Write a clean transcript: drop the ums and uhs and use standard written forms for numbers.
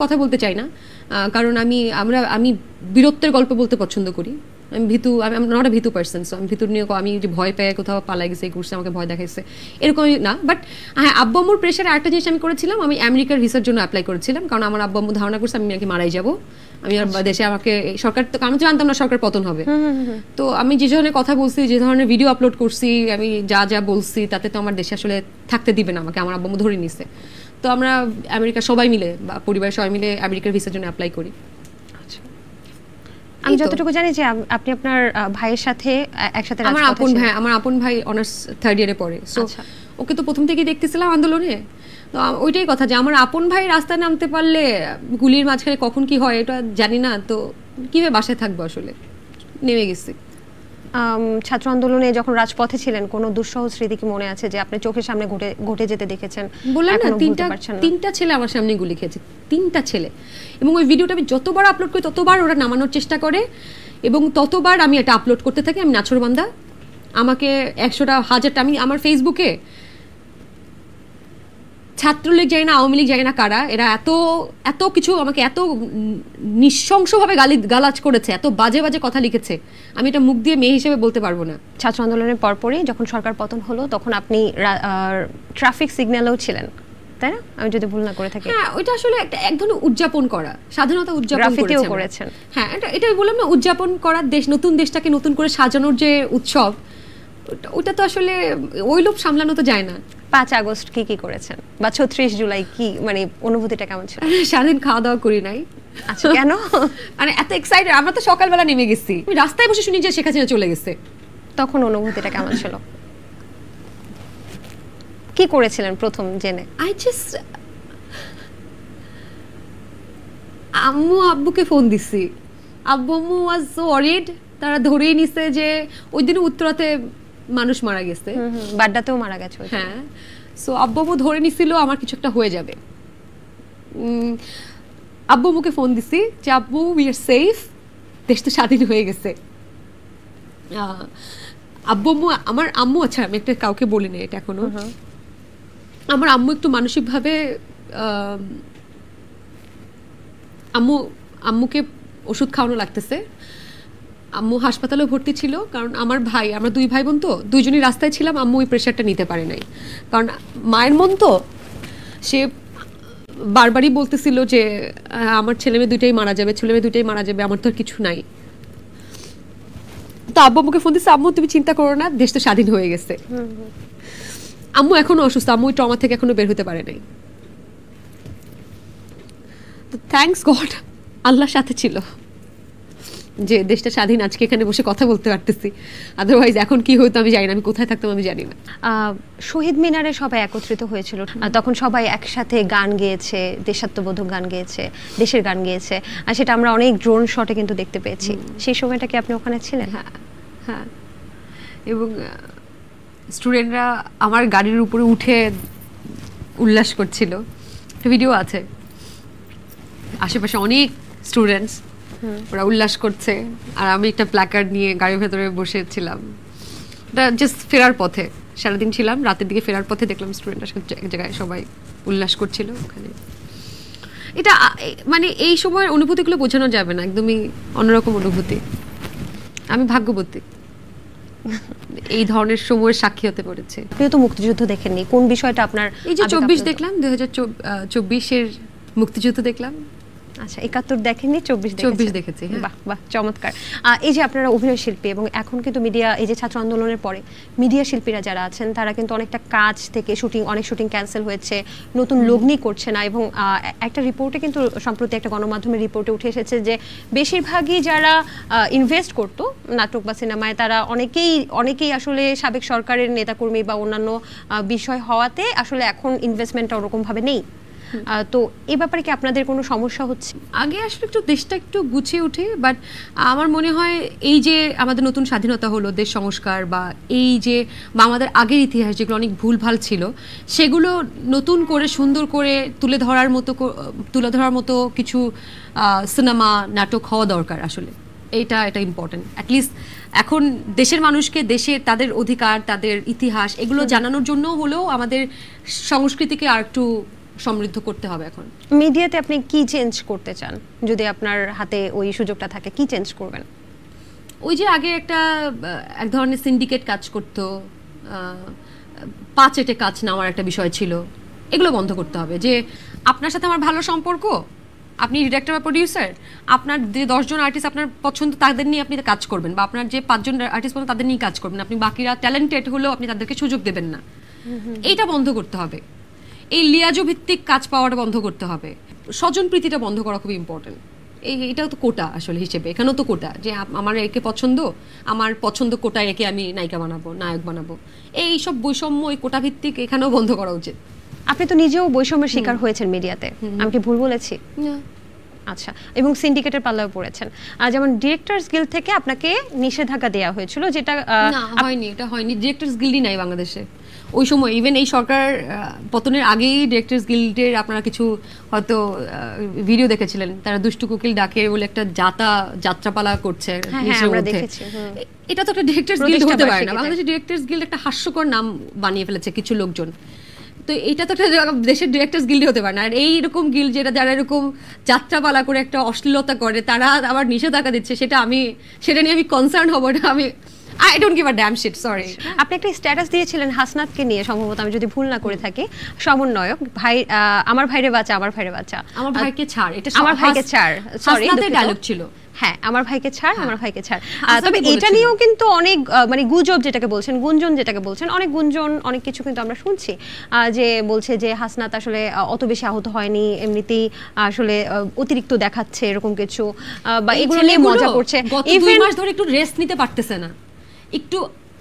কথা বলতে চাই না, কারণ আমি বীরত্বের গল্প বলতে পছন্দ করি। আমি নট আ ভীতু পার্সন, সো আমি ভীতুর নিয়ে আমি যে ভয় পেয়ে কোথাও পালাই গেছে, ঘুরছে, আমাকে ভয় দেখাইছে এরকমই না। বাট হ্যাঁ, আব্বু আম্মুর প্রেশারে একটা জিনিস আমি করেছিলাম, আমি আমেরিকার ভিসার জন্য অ্যাপ্লাই করেছিলাম, কারণ আমার আব্বু আম্মু ধারণা করছে আমি নাকি মারাই যাবো। আমি আর দেশে আমাকে সরকার, তো আমি জানতাম না সরকার পতন হবে। তো আমি যে ধরনের কথা বলছি, যে ধরনের ভিডিও আপলোড করছি, আমি যা যা বলছি তাতে তো আমার দেশে আসলে থাকতে দিবে না আমাকে, আমার আব্বু আম্মু ধরে নিছে। তো আমরা আমেরিকা সবাই মিলে বা পরিবারের সবাই মিলে আমেরিকার ভিসার জন্য অ্যাপ্লাই করি। আমি যতটুকু জানি যে আপনি আপনার ভাইয়ের সাথে একসাথে, আমার আপন ভাই অনার্স থার্ড ইয়ারে পড়ে, সো ওকে তো প্রথম থেকেই দেখতেছিলাম আন্দোলনে। তো ওইটাই কথা যে আমার আপন ভাই রাস্তায় নামতে পারলে গুলির মাঝখানে কখন কি হয় এটা জানি না, তো কিভাবে বাসায় থাকবো, আসলে নেমে গেছি। ছাত্র আন্দোলনে যখন রাজপথে ছিলেন, কোনো দুঃসহ স্মৃতি কি মনে আছে যে আপনি চোখের সামনে ঘটে যেতে দেখেছেন? বললাম না, তিনটা ছেলে আমার সামনে গুলি খেয়েছে, তিনটা ছেলে। এবং ওই ভিডিওটা আমি যতবার আপলোড করি ততবার ওরা নামানোর চেষ্টা করে, এবং ততবার আমি এটা আপলোড করতে থাকি। আমি নাছোড়বান্দা, আমাকে 100টা 1000টা, আমি আমার ফেসবুকে ছাত্রলীগ যায় না, আওয়ামী লীগ যায় না কারা, এরা এত এত কিছু আমাকে এত নৃশংসভাবে গালাজ করেছে, এত বাজে বাজে কথা লিখেছে, আমি এটা মুখ দিয়ে মেয়ে হিসেবে বলতে পারবো না। ছাত্র আন্দোলনের পরপরই যখন সরকার পতন হলো, তখন আপনি ট্রাফিক সিগন্যালেও ছিলেন, তাই না? আমি যদি ভুল না করে থাকি। হ্যাঁ, ওইটা আসলে এক ধরনের উদযাপন করা, স্বাধীনতা উদযাপন করেছেন। হ্যাঁ, এটাই বললাম না, উদযাপন করা, নতুন দেশটাকে নতুন করে সাজানোর যে উৎসব, ওটা তো আসলে ওই লোভ সামলানো তো যায় না। 5 আগস্ট কি করেছেন, বা 36 জুলাই কি, মানে অনুভূতিটা কেমন ছিল? সারাদিন খাওয়া দাওয়া করি নাই। আচ্ছা, কেন? মানে এত এক্সাইটেড, আমরা তো সকালবেলা নেমে গেছি, আমি রাস্তায় বসে শুনি যে শেখ হাসিনা চলে গেছে। তখন অনুভূতিটা কেমন ছিল? কি করেছিলেন প্রথম জেনে? আব্বুকে ফোন দিছি, আব্বু ওয়াজ সো ওয়ারিড, তারা ধরেই নিছে যে ওই দিন উত্তরাতে মানুষ মারা গেছে, বাড্ডাতেও মারা গেছে। হ্যাঁ, সো আব্বু ধরে নিছিল আমার কিছু একটা হয়ে যাবে। আব্বু মুখে ফোন দিছি যে আব্বু উই আর সেফ, দেশ তো স্বাধীন হয়ে গেছে। আমার আম্মু, আচ্ছা আমি একটা কাউকে বলি না এটা এখনো, আমার আম্মু একটু মানসিকভাবে, আম্মুকে ওষুধ খাওয়ানো লাগতেছে, আম্মু হাসপাতালে ভর্তি ছিল, কারণ আমরা 2 ভাই বোন, তো দুইজনই রাস্তায় ছিলাম, আম্মু ওই প্রেশারটা নিতে পারে নাই, কারণ মায়ের মন তো, সে বারবারই বলতেছিল যে আমার ছেলেমেয়ে দুইটাই মারা যাবে, আমার তো আর কিছু নাই। তো আব্বু আম্মুকে ফোন দিচ্ছে, আম্মু তুমি চিন্তা করো না, দেশ তো স্বাধীন হয়ে গেছে। আম্মু এখনো অসুস্থ, আম্মু ওই ট্রমা থেকে এখনো বের হতে পারে নাই। তো থ্যাঙ্কস গড, আল্লাহর সাথে ছিল যে দেশটা স্বাধীন, আজকে এখানে বসে কথা বলতে পারতেছি, আদারওয়াইজ এখন কি হতো আমি জানি না, আমি কোথায় থাকতাম আমি জানি না। শহীদ মিনারে সবাই একত্রিত হয়েছিল, তখন সবাই একসাথে গান গেয়েছে, দেশাত্মবোধক গান গেয়েছে, দেশের গান গেয়েছে, আর সেটা আমরা অনেক ড্রোন শটে কিন্তু দেখতে পেয়েছি। সেই সময়টা কি আপনি ওখানে ছিলেন? হ্যাঁ, এবং স্টুডেন্টরা আমার গাড়ির উপরে উঠে উল্লাস করছিল, একটা ভিডিও আছে, আশেপাশে অনেক স্টুডেন্টস ওরা উল্লাস করছে, আর আমি একটা প্ল্যাকার্ড নিয়ে গাড়ির ভেতরে বসেছিলাম। এটা জাস্ট ফেরার পথে, সারাদিন ছিলাম, রাতের দিকে ফেরার পথে দেখলাম স্টুডেন্টরা এক জায়গায় সবাই উল্লাস করছিল ওখানে। এটা মানে এই সময়ের অনুভূতিগুলো বোঝানো যাবে না, একদমই অন্যরকম অনুভূতি। আমি ভাগ্যবতী এই ধরনের সময়ের সাক্ষী হতে পেরেছে। আপনি তো মুক্তিযুদ্ধ দেখেননি, কোন বিষয়টা আপনার? এই যে 24 দেখলাম, 2024-এর মুক্তিযুদ্ধ দেখলাম। আচ্ছা, 71 দেখেননি, 24 দেখেছি। বাহ বাহ, চমৎকার। এই যে আপনারা অভিনয় শিল্পী, এবং এখন কিন্তু মিডিয়া, এই যে ছাত্র আন্দোলনের পরে মিডিয়া শিল্পীরা যারা আছেন, তারা কিন্তু অনেকটা কাজ থেকে অনেক শুটিং ক্যান্সেল হয়েছে, নতুন লগ্নি করছে না, এবং একটা রিপোর্টে কিন্তু সম্প্রতি একটা গণমাধ্যমের রিপোর্টে উঠে এসেছে যে বেশিরভাগই যারা ইনভেস্ট করতো নাটক বা সিনেমায়, তারা অনেকেই আসলে সাবেক সরকারের নেতাকর্মী বা অন্যান্য বিষয় হওয়াতে আসলে এখন ইনভেস্টমেন্টটা ওরকমভাবে নেই। তো এই ব্যাপারে কি আপনাদের কোনো সমস্যা হচ্ছে? আগে আসলে একটু দেশটা একটু গুছিয়ে ওঠে, বাট আমার মনে হয় এই যে আমাদের নতুন স্বাধীনতা হলো, দেশ সংস্কার বা এই যে বা আমাদের আগের ইতিহাস যেগুলো অনেক ভুলভাল ছিল, সেগুলো নতুন করে সুন্দর করে তুলে ধরার মতো কিছু সিনেমা নাটক হওয়া দরকার। আসলে এটা ইম্পর্টেন্ট। অ্যাটলিস্ট এখন দেশের মানুষকে তাদের অধিকার, তাদের ইতিহাস এগুলো জানানোর জন্য হলেও আমাদের সংস্কৃতিকে আর একটু সমৃদ্ধ করতে হবে এখন। মিডিয়াতে আপনি কি চেঞ্জ করতে চান, যদি আপনার হাতে ওই সুযোগটা থাকে, কি চেঞ্জ করবেন? ওই যে আগে এক ধরনের সিন্ডিকেট কাজ করতো, পাঁচেটে কাজ নেওয়ার একটা বিষয় ছিল, এগুলো বন্ধ করতে হবে। যে আপনার সাথে আমার ভালো সম্পর্ক, আপনি ডিরেক্টর বা প্রডিউসার, আপনার যে 10 জন আর্টিস্ট আপনার পছন্দ তাদের নিয়ে আপনি কাজ করবেন, বা আপনার যে 5 জন আর্টিস্ট পছন্দ তাদের নিয়ে কাজ করবেন, আপনি বাকিরা ট্যালেন্টেড হলেও আপনি তাদেরকে সুযোগ দেবেন না। এইটা বন্ধ করতে হবে। এই লিয়াজো ভিত্তিক কাজ পাওয়াটা বন্ধ করতে হবে। স্বজন প্রীতিটা বন্ধ করা খুব ইম্পর্টেন্ট। এটাও তো কোটা আসলে হিসেবে, এখানেও তো কোটা, যে আমার একে পছন্দ, আমার পছন্দ কোটায় একে আমি নায়িকা বানাবো, নায়ক বানাবো, এই সব বৈষম্য এই কোটা ভিত্তিক এখানেও বন্ধ করা উচিত। আপনি তো নিজেও বৈষম্যের শিকার হয়েছেন মিডিয়াতে, আমি কি ভুল বলেছি? আচ্ছা, এবং সিন্ডিকেটের পাল্লায় পড়েছেন। যেমন ডিরেক্টরস গিল্ড থেকে আপনাকে নিষেধাজ্ঞা দেওয়া হয়েছিল, যেটা না হয়নি, এটা হয়নি। ডিরেক্টরস গিল্ডই নাই বাংলাদেশে ওই সময়। ইভেন এই সরকার পতনের আগেই ডিরেক্টরস গিল্ডের আপনারা কিছু হয়তো ভিডিও দেখেছিলেন, তারা দুষ্টু কোকিল ডাকে বলে একটা যাত্রাপালা করছে। এটা তো একটা ডিরেক্টরস গিল্ড হতে পারে না। বাংলাদেশের ডিরেক্টরস গিল্ড একটা হাস্যকর নাম বানিয়ে ফেলেছে কিছু লোকজন। তো এটা তো একটা দেশের ডিরেক্টরস গিল্ড হতে পারে না। আর এইরকম গিল্ড যারা এরকম যাত্রাপালা করে একটা অশ্লীলতা করে, তারা আবার নিষেধাজ্ঞা দিচ্ছে, সেটা নিয়ে আমি কনসার্ন হব না। I don't give a damn shit, sorry. আপনি একটা স্ট্যাটাস দিয়েছিলেন হাসনাতকে নিয়ে, সম্ভবত আমি যদি ভুল না করে থাকি, সমন্বয়ক ভাই, আমার ভাইরে বাঁচা, আমার ভাইরে বাঁচা, আমার ভাইকে ছাড়, এটা আমার ভাইকে ছাড়, সরি হাসনাতের ডায়লগ ছিল। হ্যাঁ, আমার ভাইকে ছাড়, আমার ভাইকে ছাড়। তবে এটা নিয়েও কিন্তু অনেক মানে গুজব যেটাকে বলছেন, গুঞ্জন যেটাকে বলছেন, অনেক গুঞ্জন, অনেক কিছু কিন্তু আমরা শুনছি, যে বলছে যে হাসনাত আসলে অত বেশি আহত হয়নি, এমনিতেই আসলে অতিরিক্ত দেখাচ্ছে এরকম কিছু, বা এগুলো নিয়ে মজা করছে। গত 2 মাস ধরে একটু রেস্ট নিতে পারতেছে না, একটু